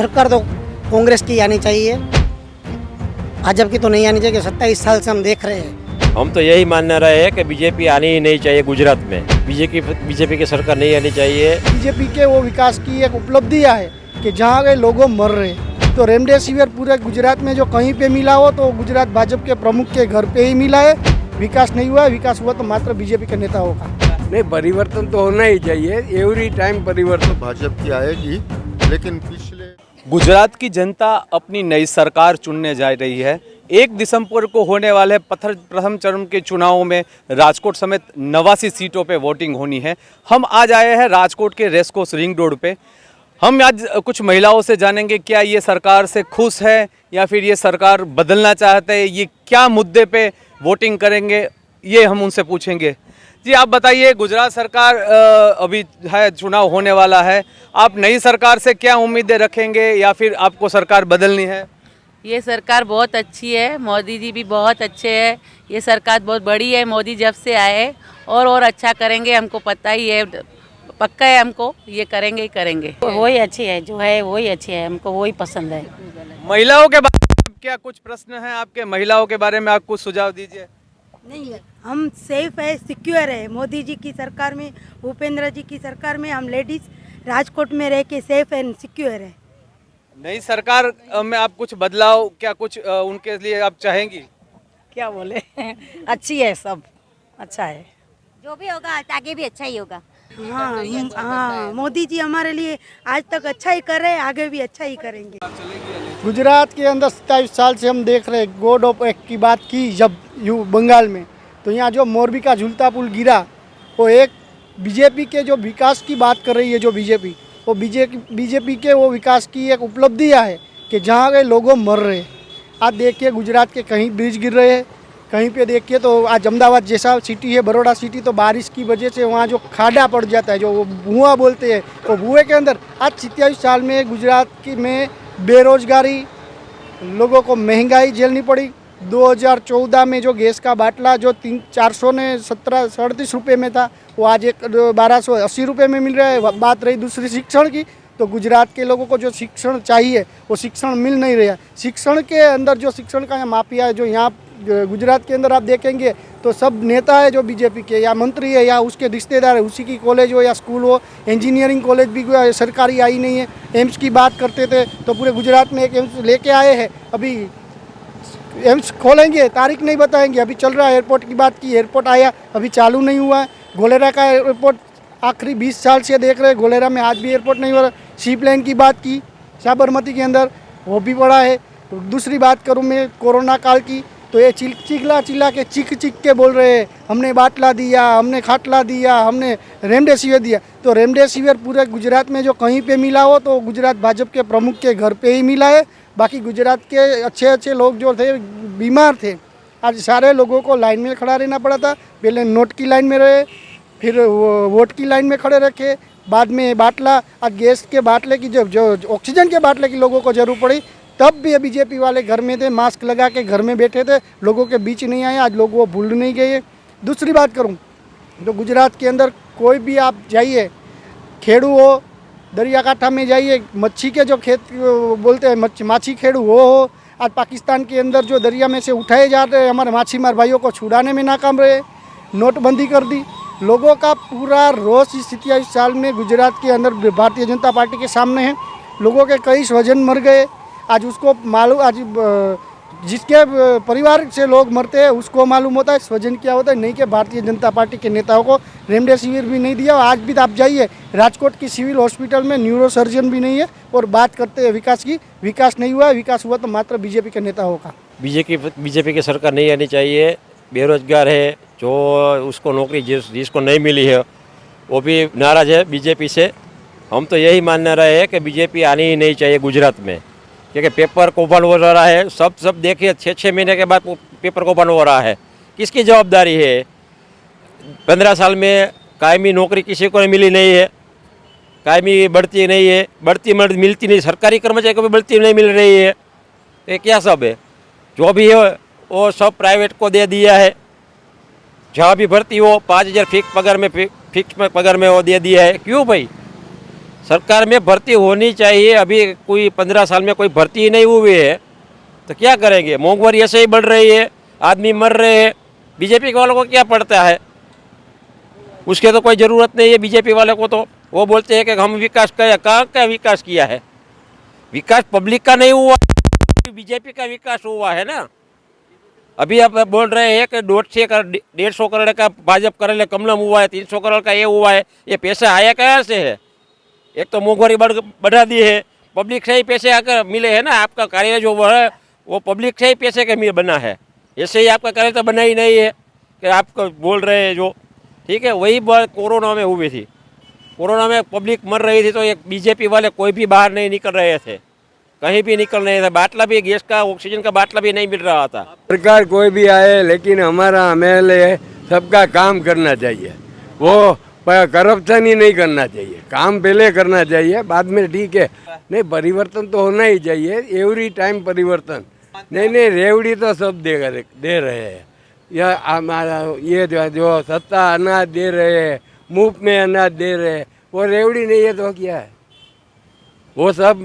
सरकार तो कांग्रेस की आनी चाहिए, भाजपा की तो नहीं आनी चाहिए। 27 साल से हम देख रहे हैं। हम तो यही मानना रहे हैं कि बीजेपी आनी ही नहीं चाहिए गुजरात में। बीजेपी की सरकार नहीं आनी चाहिए। बीजेपी के वो विकास की एक उपलब्धियाँ है कि जहाँ के लोगों मर रहे, तो रेमडेसिविर पूरे गुजरात में जो कहीं पे मिला हो तो गुजरात भाजपा के प्रमुख के घर पे ही मिला है। विकास नहीं हुआ, विकास हुआ तो मात्र बीजेपी के नेताओं का। नहीं, परिवर्तन तो होना ही चाहिए, एवरी टाइम परिवर्तन। भाजपा की आएगी, लेकिन पिछले गुजरात की जनता अपनी नई सरकार चुनने जा रही है। 1 दिसंबर को होने वाले प्रथम चरण के चुनावों में राजकोट समेत 89 सीटों पे वोटिंग होनी है। हम आज आए हैं राजकोट के रेसकोर्स रिंग रोड पे। हम आज कुछ महिलाओं से जानेंगे क्या ये सरकार से खुश है या फिर ये सरकार बदलना चाहते हैं, ये क्या मुद्दे पे वोटिंग करेंगे, ये हम उनसे पूछेंगे। जी आप बताइए, गुजरात सरकार अभी है, चुनाव होने वाला है, आप नई सरकार से क्या उम्मीदें रखेंगे या फिर आपको सरकार बदलनी है? ये सरकार बहुत अच्छी है, मोदी जी भी बहुत अच्छे हैं। ये सरकार बहुत बड़ी है, मोदी जब से आए और अच्छा करेंगे, हमको पता ही है, पक्का है, हमको ये करेंगे ही करेंगे। वही अच्छी है, जो है वही अच्छी है, हमको वही पसंद है। महिलाओं के बारे में क्या कुछ प्रश्न हैं आपके? महिलाओं के बारे में आप कुछ सुझाव दीजिए। नहीं, हम सेफ है, सिक्योर है। मोदी जी की सरकार में, भूपेंद्र जी की सरकार में हम लेडीज राजकोट में रह के सेफ एंड सिक्योर है। नई सरकार में आप कुछ बदलाव, क्या कुछ उनके लिए आप चाहेंगी? क्या बोले अच्छी है, सब अच्छा है। जो भी होगा आगे भी अच्छा ही होगा। हाँ, मोदी जी हमारे लिए आज तक अच्छा ही कर रहे हैं, आगे भी अच्छा ही करेंगे। गुजरात के अंदर 27 साल से हम देख रहे हैं। गोड ऑफ एक्ट की बात की जब बंगाल में, तो यहाँ जो मोरबी का झूलता पुल गिरा, वो एक बीजेपी के जो विकास की बात कर रही है, जो बीजेपी, वो बीजेपी के वो विकास की एक उपलब्धियाँ है कि जहाँ के लोगों मर रहे। आज देखिए गुजरात के कहीं ब्रिज गिर रहे हैं, कहीं पे देखिए तो आज अहमदाबाद जैसा सिटी है, बड़ौदा सिटी, तो बारिश की वजह से वहाँ जो खाड़ा पड़ जाता है, जो वो भुआ बोलते हैं, वो भुए के अंदर आज 27 साल में गुजरात की में बेरोजगारी, लोगों को महंगाई झेलनी पड़ी। 2014 में जो गैस का बाटला जो 437 रुपये में था, वो आज 1280 रुपये में मिल रहा है। बात रही दूसरी शिक्षण की, तो गुजरात के लोगों को जो शिक्षण चाहिए वो शिक्षण मिल नहीं रहा। शिक्षण के अंदर जो शिक्षण का माफिया है, जो यहाँ गुजरात के अंदर आप देखेंगे तो सब नेता है जो बीजेपी के, या मंत्री है या उसके रिश्तेदार है, उसी की कॉलेज हो या स्कूल हो, इंजीनियरिंग कॉलेज भी सरकारी आई नहीं है। एम्स की बात करते थे तो पूरे गुजरात में एक एम्स लेके आए हैं, अभी एम्स खोलेंगे, तारीख नहीं बताएंगे। अभी चल रहा है, एयरपोर्ट की बात की, एयरपोर्ट आया, अभी चालू नहीं हुआ है। गोलेरा का एयरपोर्ट आखिरी 20 साल से देख रहे हैं, गोलेरा में आज भी एयरपोर्ट नहीं हो रहा। शिप लाइन की बात की साबरमती के अंदर, वो भी पड़ा है। तो दूसरी बात करूँ मैं कोरोना काल की, तो ये चिल्ला के चीख के बोल रहे हैं, हमने बाटला दिया, हमने खाटला दिया, हमने रेमडेसिविर दिया। तो रेमडेसिविर पूरे गुजरात में जो कहीं पे मिला हो तो गुजरात भाजपा के प्रमुख के घर पे ही मिला है। बाकी गुजरात के अच्छे लोग जो थे बीमार थे, आज सारे लोगों को लाइन में खड़ा रहना पड़ा था। पहले नोट की लाइन में रहे, फिर वोट की लाइन में खड़े रखे, बाद में बाटला, आज गैस के बाटले की जो ऑक्सीजन के बाटले की लोगों को जरूरत पड़ी, तब भी बीजेपी वाले घर में थे, मास्क लगा के घर में बैठे थे, लोगों के बीच नहीं आए। आज लोग वो भूल नहीं गए। दूसरी बात करूं तो गुजरात के अंदर कोई भी आप जाइए, खेड़ू हो, दरियाकाठा में जाइए, मच्छी के जो खेत बोलते हैं माछी खेड़ू वो हो, आज पाकिस्तान के अंदर जो दरिया में से उठाए जा रहे हमारे माछीमार भाइयों को छुड़ाने में नाकाम रहे, नोटबंदी कर दी। लोगों का पूरा रोष इस 27 साल में गुजरात के अंदर भारतीय जनता पार्टी के सामने है। लोगों के कई स्वजन मर गए, आज उसको मालूम, आज जिसके परिवार से लोग मरते हैं उसको मालूम होता है स्वजन क्या होता है, नहीं कि भारतीय जनता पार्टी के नेताओं को रेमडेसिविर भी नहीं दिया। आज भी आप जाइए राजकोट की सिविल हॉस्पिटल में न्यूरो सर्जन भी नहीं है, और बात करते हैं विकास की, विकास नहीं हुआ। विकास हुआ तो मात्र बीजेपी के नेताओं का। बीजेपी की सरकार नहीं आनी चाहिए। बेरोजगार है जो, उसको नौकरी जिसको नहीं मिली है वो भी नाराज़ है बीजेपी से। हम तो यही मानना रहे हैं कि बीजेपी आनी ही नहीं चाहिए गुजरात में, क्योंकि पेपर कौपन हो रहा है। सब देखिए 6-6 महीने के बाद पेपर कौपन हो रहा है। किसकी जवाबदारी है? 15 साल में कायमी नौकरी किसी को मिली नहीं है, कायमी बढ़ती नहीं है, बढ़ती मिलती नहीं, सरकारी कर्मचारी को भी बढ़ती नहीं मिल रही है। ये क्या सब है? जो भी है वो सब प्राइवेट को दे दिया है। जहाँ भी भर्ती हो 5000 फिक्स पगार में वो दे दिया है। क्यों भाई? सरकार में भर्ती होनी चाहिए। अभी कोई 15 साल में कोई भर्ती ही नहीं हुई है तो क्या करेंगे? महंगाई ऐसे ही बढ़ रही है, आदमी मर रहे हैं। बीजेपी वालों को क्या पड़ता है? उसके तो कोई ज़रूरत नहीं है बीजेपी वाले को। तो वो बोलते हैं कि हम विकास किया। कहाँ का विकास किया है? विकास पब्लिक का नहीं हुआ, बीजेपी का विकास हुआ है ना। अभी आप बोल रहे हैं कि 150 करोड़ का भाजपा करेले कमलम हुआ है, 300 करोड़ का ये हुआ है। ये पैसा आया कहाँ से है? एक तो महंगाई बढ़ा दी है, पब्लिक से ही पैसे आकर मिले हैं ना। आपका कार्य जो वो है वो पब्लिक से ही पैसे के मिल बना है, ऐसे ही आपका कार्य तो बना ही नहीं है कि आपको बोल रहे हैं जो। ठीक है, वही बात कोरोना में हुई थी। कोरोना में पब्लिक मर रही थी तो ये बीजेपी वाले कोई भी बाहर नहीं निकल रहे थे, कहीं भी निकल नहीं था। बाटला भी, गैस का, ऑक्सीजन का बाटला भी नहीं मिल रहा था। सरकार कोई भी आए, लेकिन हमारा एमएलए सबका काम करना चाहिए। वो करप्शन ही नहीं करना चाहिए, काम पहले करना चाहिए, बाद में ठीक है। नहीं, परिवर्तन तो होना ही चाहिए, एवरी टाइम परिवर्तन। नहीं, रेवड़ी तो सब दे रहे हैं। ये जो सत्ता अनाज दे रहे हैं, मुफ्त में अनाज दे रहे हैं, वो रेवड़ी नहीं है तो क्या है? वो सब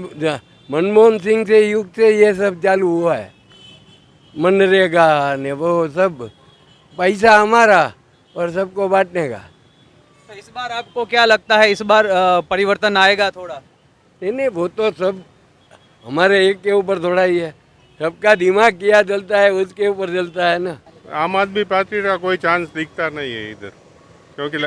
मनमोहन सिंह से युग से ये सब चालू हुआ है, मनरेगा ने वो सब। पैसा हमारा और सबको बांटने का। तो इस बार आपको क्या लगता है, इस बार परिवर्तन आएगा थोड़ा? नहीं, वो तो सब हमारे एक के ऊपर थोड़ा ही है, सबका दिमाग क्या चलता है उसके ऊपर चलता है ना। आम आदमी पार्टी का कोई चांस दिखता नहीं है इधर, क्योंकि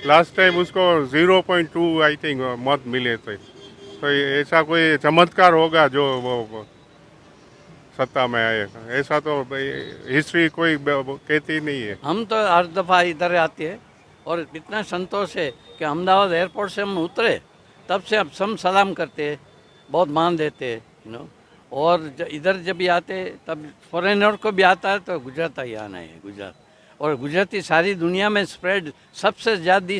लास्ट टाइम उसको 0.2 आई थिंक मत मिले थे। तो ऐसा कोई चमत्कार होगा जो वो सत्ता में आएगा, ऐसा तो हिस्ट्री कोई कहती नहीं है। हम तो हर दफ़ा इधर आते हैं और इतना संतोष है कि अहमदाबाद एयरपोर्ट से हम उतरे तब से अब हम सलाम करते हैं, बहुत मान देते हैं, और इधर जब भी आते तब फॉरेनर को भी आता है तो गुजरात ही आना है, गुजरात। और गुजराती सारी दुनिया में स्प्रेड सबसे ज़्यादा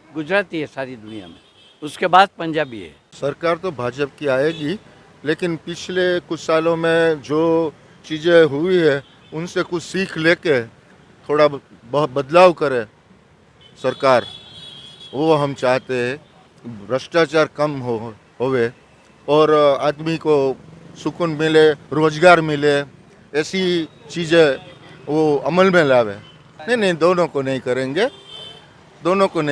गुजराती है सारी दुनिया में, उसके बाद पंजाबी है। सरकार तो भाजपा की आएगी, लेकिन पिछले कुछ सालों में जो चीज़ें हुई है उनसे कुछ सीख लेके थोड़ा बहुत बदलाव करे सरकार, वो हम चाहते हैं। भ्रष्टाचार कम होवे और आदमी को सुकून मिले, रोजगार मिले, ऐसी चीज़ें वो अमल में लावे। नहीं, दोनों को नहीं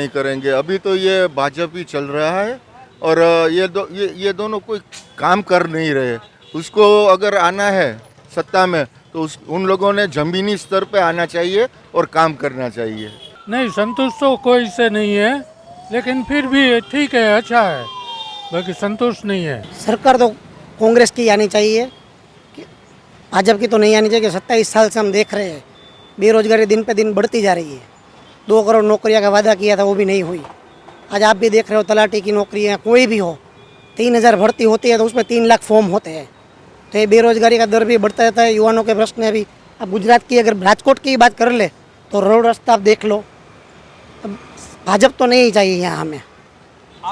करेंगे। अभी तो ये भाजपा ही चल रहा है और ये दोनों कोई काम कर नहीं रहे। उसको अगर आना है सत्ता में तो उन लोगों ने जमीनी स्तर पे आना चाहिए और काम करना चाहिए। नहीं, संतोष तो कोई से नहीं है, लेकिन फिर भी ठीक है, अच्छा है, बाकी संतोष नहीं है। सरकार तो कांग्रेस की आनी चाहिए, भाजपा की तो नहीं आनी चाहिए। 27 साल से हम देख रहे हैं बेरोजगारी दिन पे दिन बढ़ती जा रही है। 2 करोड़ नौकरियां का वादा किया था, वो भी नहीं हुई। आज आप भी देख रहे हो तलाटी की नौकरियां कोई भी हो, 3000 भर्ती होती है तो उसमें 3 लाख फॉर्म होते हैं। तो ये बेरोजगारी का दर भी बढ़ता रहता है। युवाओं के प्रश्न है। अभी अब गुजरात की, अगर राजकोट की बात कर ले तो रोड रास्ता आप देख लो। अब भाजपा तो नहीं चाहिए यहाँ, हमें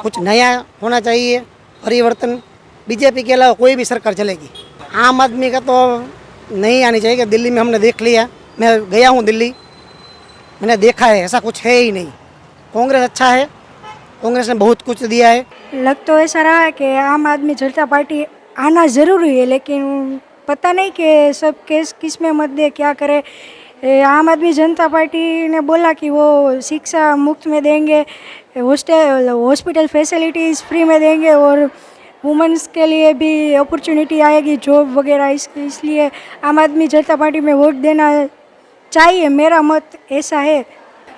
कुछ नया होना चाहिए, परिवर्तन। बीजेपी के अलावा कोई भी सरकार चलेगी, आम आदमी का तो नहीं आनी चाहिए। कि दिल्ली में हमने देख लिया, मैं गया हूँ दिल्ली, मैंने देखा है ऐसा कुछ है ही नहीं। कांग्रेस अच्छा है, कांग्रेस ने बहुत कुछ दिया है। लग तो ऐसा रहा है कि आम आदमी जनता पार्टी आना ज़रूरी है, लेकिन पता नहीं कि सब किस में मत दे, क्या करे। आम आदमी जनता पार्टी ने बोला कि वो शिक्षा मुफ्त में देंगे, हॉस्पिटल फैसिलिटीज़ फ्री में देंगे और वुमेंस के लिए भी अपॉर्चुनिटी आएगी, जॉब वगैरह। इसलिए आम आदमी जनता पार्टी में वोट देना चाहिए, मेरा मत ऐसा है।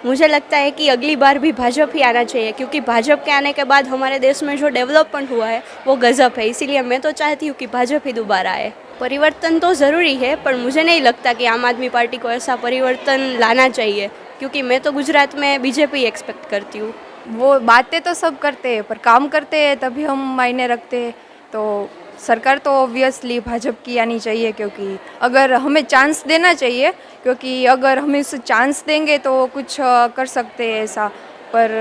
मुझे लगता है कि अगली बार भी भाजपा ही आना चाहिए, क्योंकि भाजपा के आने के बाद हमारे देश में जो डेवलपमेंट हुआ है वो गजब है। इसीलिए मैं तो चाहती हूँ कि भाजपा ही दोबारा आए। परिवर्तन तो ज़रूरी है, पर मुझे नहीं लगता कि आम आदमी पार्टी को ऐसा परिवर्तन लाना चाहिए, क्योंकि मैं तो गुजरात में बीजेपी ही एक्सपेक्ट करती हूँ। वो बातें तो सब करते हैं, पर काम करते हैं तभी हम मायने रखते हैं। तो सरकार तो ऑब्वियसली भाजपा की आनी चाहिए, क्योंकि अगर हमें चांस देना चाहिए, क्योंकि अगर हम इस चांस देंगे तो कुछ कर सकते हैं ऐसा। पर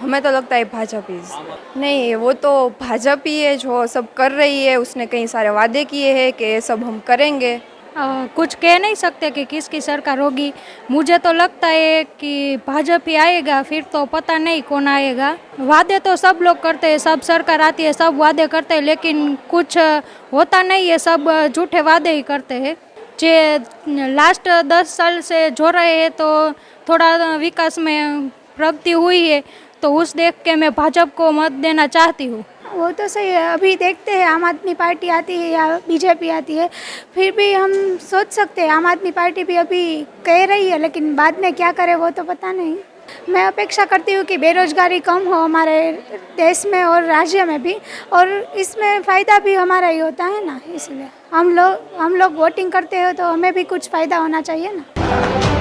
हमें तो लगता है भाजपा नहीं, वो तो भाजपा ही है जो सब कर रही है। उसने कई सारे वादे किए हैं कि सब हम करेंगे, कुछ कह नहीं सकते कि किसकी सरकार होगी। मुझे तो लगता है कि भाजपा ही आएगा, फिर तो पता नहीं कौन आएगा। वादे तो सब लोग करते हैं, सब सरकार आती है, सब वादे करते हैं, लेकिन कुछ होता नहीं है, सब झूठे वादे ही करते हैं। जे लास्ट 10 साल से जो रहे हैं तो थोड़ा विकास में प्रगति हुई है, तो उस देख के मैं भाजपा को मत देना चाहती हूँ। वो तो सही है, अभी देखते हैं आम आदमी पार्टी आती है या बीजेपी आती है, फिर भी हम सोच सकते हैं आम आदमी पार्टी भी अभी कह रही है, लेकिन बाद में क्या करे वो तो पता नहीं। मैं अपेक्षा करती हूँ कि बेरोजगारी कम हो हमारे देश में और राज्य में भी, और इसमें फ़ायदा भी हमारा ही होता है ना, इसलिए हम लोग वोटिंग करते हो तो हमें भी कुछ फ़ायदा होना चाहिए ना।